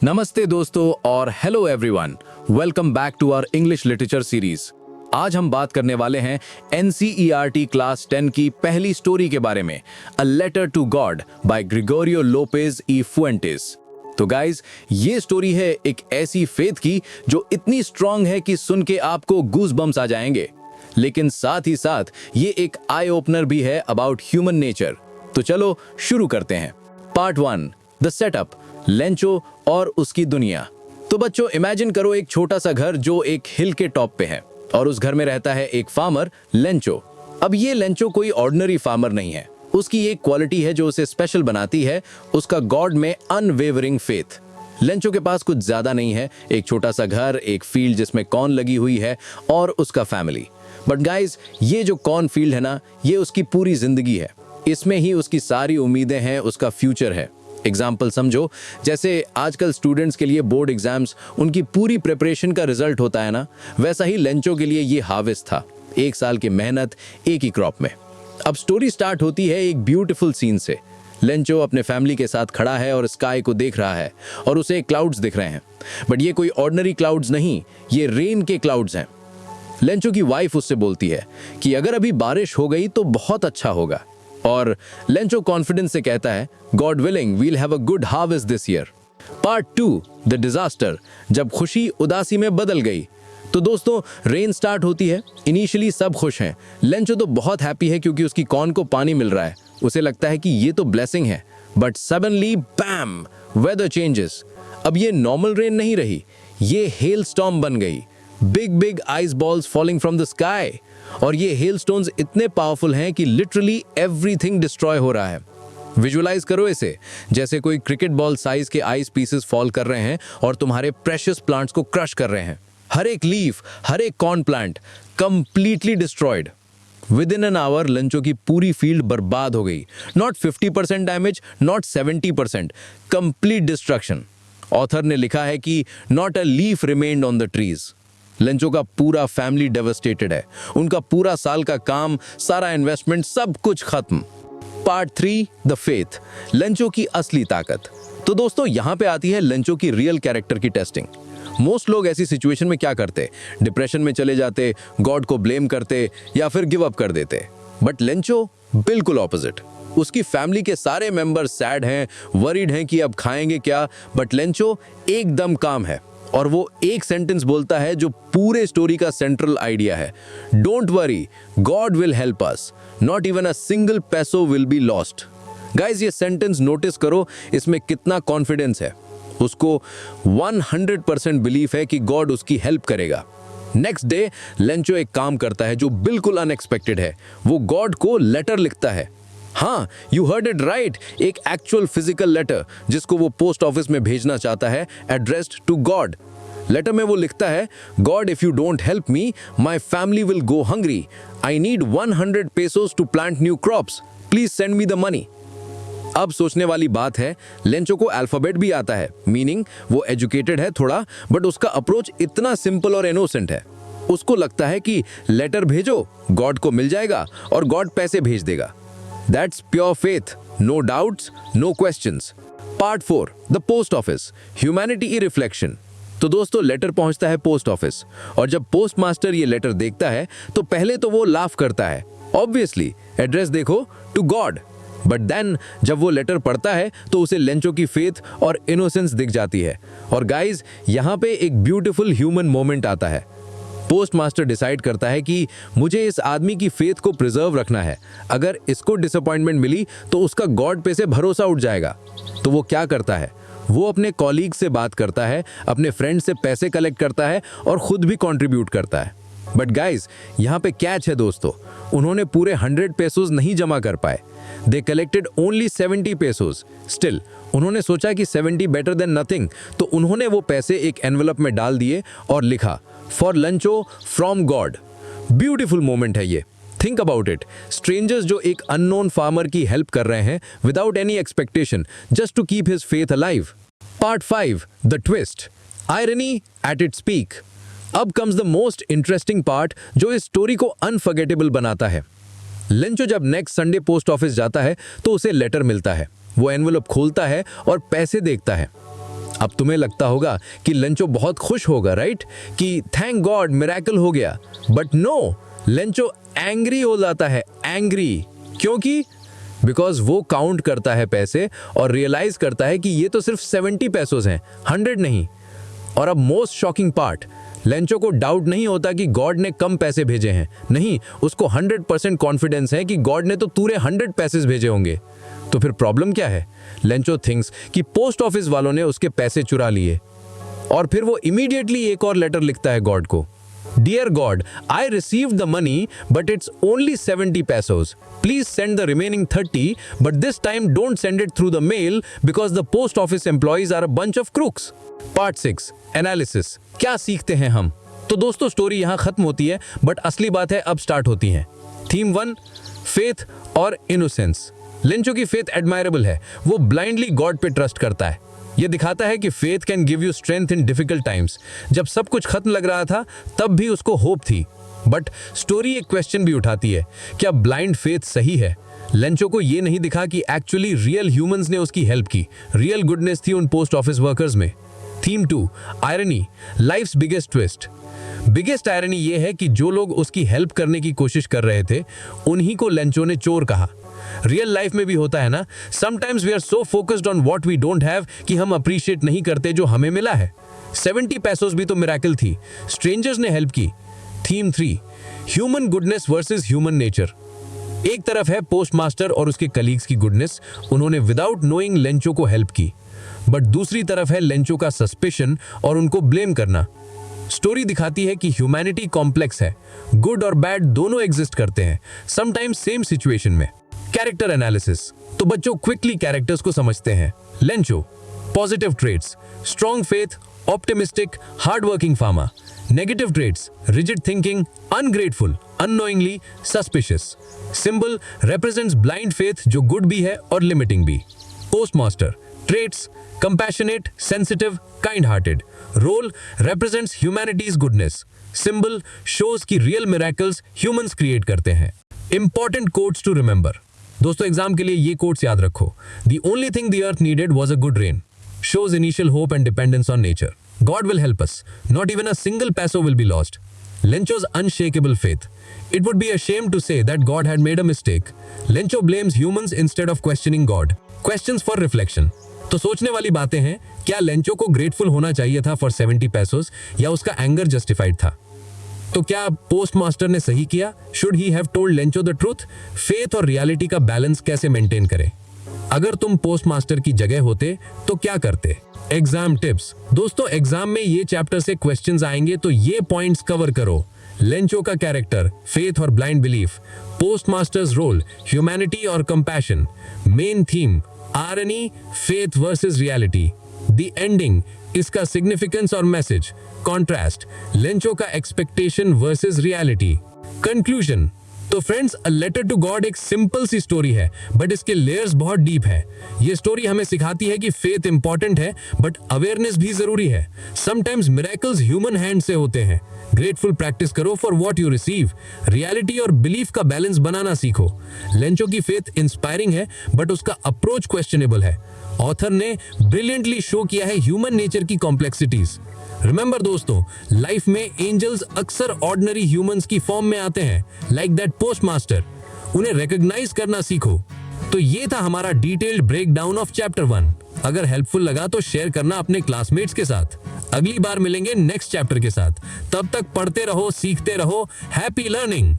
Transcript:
नमस्ते दोस्तों और hello everyone, welcome back to our English literature series. आज हम बात करने वाले हैं एनसीईआरटी क्लास 10 की पहली स्टोरी के बारे में, a letter to God by Gregorio Lopez y Fuentes. तो गाइज, ये स्टोरी है एक ऐसी फेथ की जो इतनी स्ट्रांग है कि सुन के आपको गूज बम्स आ जाएंगे, लेकिन साथ ही साथ ये एक आई ओपनर भी है अबाउट ह्यूमन नेचर। तो चलो शुरू करते हैं। पार्ट 1, द सेटअप, लेंचो और उसकी दुनिया। तो बच्चों, इमेजिन करो एक छोटा सा घर जो एक हिल के टॉप पे है और उस घर में रहता है एक फार्मर, लेंचो। अब ये लेंचो कोई ऑर्डिनरी फार्मर नहीं है। उसकी एक क्वालिटी है जो उसे स्पेशल बनाती है, उसका गॉड में अनवेवरिंग फेथ। लेंचो के पास कुछ ज्यादा नहीं है, एक छोटा सा घर, एक फील्ड जिसमें कॉर्न लगी हुई है और उसका फैमिली। बट गाइज, ये जो कॉर्न फील्ड है ना, ये उसकी पूरी जिंदगी है। इसमें ही उसकी सारी उम्मीदें हैं, उसका फ्यूचर है। एग्जाम्पल समझो, जैसे आजकल स्टूडेंट्स के लिए बोर्ड एग्जाम्स उनकी पूरी प्रिपरेशन का रिजल्ट होता है ना, वैसा ही लेंचो के लिए ये हार्वेस्ट था, एक साल की मेहनत एक ही क्रॉप में। अब स्टोरी स्टार्ट होती है एक ब्यूटीफुल सीन से। लेंचो अपने फैमिली के साथ खड़ा है और स्काई को देख रहा है और उसे क्लाउड्स दिख रहे हैं। बट ये कोई ऑर्डिनरी क्लाउड्स नहीं, ये रेन के क्लाउड्स हैं। लेंचो की वाइफ उससे बोलती है कि अगर अभी बारिश हो गई तो बहुत अच्छा होगा, और लेंचो कॉन्फिडेंस से कहता है, God willing we'll have a good harvest this year. Part 2, the disaster, जब खुशी उदासी में बदल गई। तो दोस्तों, रेन स्टार्ट होती है। इनिशियली सब खुश हैं। लेंचो तो बहुत हैप्पी है क्योंकि उसकी कॉर्न को पानी मिल रहा है। उसे लगता है कि ये तो ब्लेसिंग है। But suddenly bam, weather changes. अब ये नॉर्मल रेन नहीं रही, ये हेल स्टॉर्म बन गई। Big big ice balls falling from the sky. और ये हेलस्टोन्स इतने पावरफुल हैं कि लिटरली एवरीथिंग डिस्ट्रॉय हो रहा है। विजुअलाइज करो इसे, जैसे कोई क्रिकेट बॉल साइज के आइस पीसेस फॉल कर रहे हैं और तुम्हारे प्रेशियस प्लांट्स को क्रश कर रहे हैं। हर एक लीफ, हर एक corn plant completely destroyed. With in an hour Lencho की पूरी फील्ड बर्बाद हो गई। Not 50% damage, not 70%, complete destruction. Author ने लिखा है कि not a leaf remained on the trees. Lencho का पूरा फैमिली डेवस्टेटेड है। उनका पूरा साल का काम, सारा इन्वेस्टमेंट, सब कुछ खत्म। पार्ट 3, द फेथ, लेंचो की असली ताकत। तो दोस्तों, यहाँ पे आती है लेंचो की रियल कैरेक्टर की टेस्टिंग। मोस्ट लोग ऐसी सिचुएशन में क्या करते? डिप्रेशन में चले जाते, गॉड को ब्लेम करते या फिर गिव अप कर देते। बट लेंचो बिल्कुल ऑपोजिट। उसकी फैमिली के सारे मेंबर सैड हैं, वरीड हैं कि अब खाएंगे क्या, बट लेंचो एकदम काम है। और वो एक सेंटेंस बोलता है जो पूरे स्टोरी का सेंट्रल आइडिया है, don't worry, God will help us, not even a single पैसो विल बी लॉस्ट। गाइज, ये सेंटेंस नोटिस करो, इसमें कितना कॉन्फिडेंस है। उसको 100% बिलीफ है कि गॉड उसकी हेल्प करेगा। नेक्स्ट डे लेंचो एक काम करता है जो बिल्कुल अनएक्सपेक्टेड है। वो गॉड को लेटर लिखता है। हाँ, यू हर्ड इट राइट, एक एक्चुअल फिजिकल लेटर जिसको वो पोस्ट ऑफिस में भेजना चाहता है, एड्रेस्ड टू गॉड। लेटर में वो लिखता है, God if you don't help me, my family will go hungry. I need 100 pesos to plant new crops, please send me the money. अब सोचने वाली बात है, लेंचो को अल्फाबेट भी आता है, मीनिंग वो एजुकेटेड है थोड़ा, बट उसका अप्रोच इतना सिंपल और इनोसेंट है। उसको लगता है कि लेटर भेजो, गॉड को मिल जाएगा और गॉड पैसे भेज देगा। That's pure faith, no doubts, no questions. Part 4, the post office, humanity की reflection. तो दोस्तों, लेटर पहुंचता है पोस्ट ऑफिस और जब पोस्ट मास्टर ये लेटर देखता है तो पहले तो वो लाफ करता है, ऑब्वियसली एड्रेस देखो, टू गॉड। बट देन जब वो लेटर पढ़ता है तो उसे लेंचो की फेथ और इनोसेंस दिख जाती है। और गाइज, यहाँ पे एक ब्यूटीफुल ह्यूमन मोमेंट आता है। पोस्ट मास्टर डिसाइड करता है कि मुझे इस आदमी की फेथ को प्रिजर्व रखना है। अगर इसको डिसअपॉइंटमेंट मिली तो उसका गॉड पे से भरोसा उठ जाएगा। तो वो क्या करता है? वो अपने कॉलीग से बात करता है, अपने फ्रेंड से पैसे कलेक्ट करता है और खुद भी कंट्रीब्यूट करता है। बट गाइज, यहाँ पे कैच है दोस्तों, उन्होंने पूरे 100 पेसोस नहीं जमा कर पाए। They collected only 70 pesos. Still उन्होंने सोचा कि 70 बेटर देन नथिंग, तो उन्होंने वो पैसे एक एनवेलप में डाल दिए और लिखा, for Lencho from God. Beautiful moment है ये। थिंक अबाउट इट, स्ट्रेंजर्स जो एक अननोन फार्मर की हेल्प कर रहे हैं without any expectation, just to keep his faith alive. Part 5, the twist, irony at its peak. अब comes the most interesting part जो इस स्टोरी को अनफॉरगेटेबल बनाता है। लेंचो जब नेक्स्ट संडे पोस्ट ऑफिस जाता है तो उसे लेटर मिलता है। वो एनवेलप खोलता है और पैसे देखता है। अब तुम्हें लगता होगा कि लेंचो बहुत खुश होगा, राइट, कि थैंक गॉड मिरेकल हो गया, बट नो, लेंचो एंग्री हो जाता है, एंग्री। क्योंकि बिकॉज वो काउंट करता है पैसे और रियलाइज करता है कि ये तो सिर्फ 70 पैसों हैं, 100 नहीं। और अब मोस्ट शॉकिंग पार्ट, लेंचो को डाउट नहीं होता कि गॉड ने कम पैसे भेजे हैं, नहीं, उसको 100% कॉन्फिडेंस है कि गॉड ने तो पूरे 100 पैसे भेजे होंगे। तो फिर प्रॉब्लम क्या है? लेंचो थिंक्स कि पोस्ट ऑफिस वालों ने उसके पैसे चुरा लिए, और फिर वो इमीडिएटली एक और लेटर लिखता है गॉड को। Dear God, I received the money, but it's only 70 pesos. Please send the remaining 30, but this time don't send it through the mail because the post office employees are a bunch of crooks. Part 6, Analysis. क्या सीखते हैं हम? तो दोस्तों story यहाँ खत्म होती है, बट असली बात है अब स्टार्ट होती है। थीम 1, फेथ और इनोसेंस। लेंचो की फेथ एडमायरेबल है, वो ब्लाइंडली गॉड पे ट्रस्ट करता है। ये दिखाता है कि faith can give you strength in difficult times. जब सब कुछ खत्म लग रहा था तब भी उसको होप थी। बट स्टोरी एक क्वेश्चन भी उठाती है, क्या ब्लाइंड फेथ सही है? लेंचो को ये नहीं दिखा कि एक्चुअली रियल ह्यूमंस ने उसकी हेल्प की, रियल गुडनेस थी उन पोस्ट ऑफिस वर्कर्स में। Theme 2, irony, life's biggest twist. Biggest irony ये है कि जो लोग उसकी हेल्प करने की कोशिश कर रहे थे उन्हीं को लेंचो ने चोर कहा। रियल लाइफ में भी होता है ना, sometimes we are so focused on what we don't have कि हम अप्रिशिएट नहीं करते जो हमें मिला है। 70 पैसों भी तो मिरेकल थी, स्ट्रेंजर्स ने हेल्प की। Theme 3, human goodness versus human nature. एक तरफ है पोस्टमास्टर और उसके कलीग्स की गुडनेस, उन्होंने विदाउट नोइंग लेंचो को हेल्प की। बट दूसरी तरफ है लेंचो का सस्पिशन और उनको ब्लेम करना। स्टोरी दिखाती है कि ह्यूमैनिटी कॉम्प्लेक्स है, गुड और बैड दोनों एग्जिस्ट करते हैं, समटाइम्स सेम सिचुएशन में। Character analysis. तो बच्चों क्विकली कैरेक्टर्स को समझते हैं। Lencho, positive traits, strong faith, optimistic, hard working farmer. Negative traits, rigid thinking, ungrateful, unknowingly, suspicious. Symbol represents blind faith जो गुड भी है और लिमिटिंग भी। Postmaster, traits, compassionate, sensitive, kind hearted. Role represents humanity's goodness. Symbol shows की real miracles humans create करते हैं। Important quotes to remember. दोस्तों exam के लिए ये कोट्स याद रखो। The only thing the earth needed was a good rain. Shows initial hope and dependence on nature. God will help us. Not even a single peso will be lost. Lencho's unshakable faith. It would be a shame to say that God had made a mistake. Lencho blames humans instead of questioning God. Questions for reflection. तो सोचने वाली बातें हैं, क्या Lencho को grateful होना चाहिए था फॉर 70 पैसोस या उसका एंगर जस्टिफाइड था? तो क्या पोस्टमास्टर ने सही किया? Should he have told Lencho the truth? Faith और रियलिटी का बैलेंस कैसे मेंटेन करें? अगर तुम पोस्टमास्टर की जगह होते तो क्या करते? Exam tips. दोस्तों एग्जाम में ये चैप्टर से क्वेश्चंस आएंगे तो ये पॉइंट्स कवर करो। लेंचो का कैरेक्टर, फेथ और blind belief. Postmaster's role, humanity और compassion. Main theme, irony, faith versus reality. The ending, इसका सिग्निफिकेंस और मैसेज। कॉन्ट्रास्ट, लेंचो का एक्सपेक्टेशन वर्सेस रियलिटी। कंक्लूजन। तो friends, a letter to God एक simple सी story है, but इसके लेयर्स बहुत डीप है। ये स्टोरी हमें सिखाती है कि फेथ इंपॉर्टेंट है, बट अवेयरनेस भी जरूरी है। समटाइम्स मिरेकल्स ह्यूमन हैंड से होते हैं। ग्रेटफुल प्रैक्टिस करो for what you receive. Reality और बिलीफ का बैलेंस बनाना सीखो। लेंचो की फेथ इंस्पायरिंग है, बट उसका अप्रोच क्वेश्चनेबल है। ऑथर ने ब्रिलियंटली शो किया है ह्यूमन नेचर की कॉम्प्लेक्सिटीज। रिमेंबर दोस्तों, लाइफ में एंजल्स अक्सर ऑर्डिनरी ह्यूमंस की फॉर्म में आते हैं, लाइक दैट पोस्टमास्टर। उन्हें रिकॉग्नाइज करना सीखो। तो ये था हमारा डिटेल्ड ब्रेकडाउन ऑफ चैप्टर 1। अगर हेल्पफुल लगा तो शेयर करना अपने क्लासमेट्स के साथ। अगली बार मिलेंगे नेक्स्ट चैप्टर के साथ। तब तक पढ़ते रहो, सीखते रहो। Happy learning.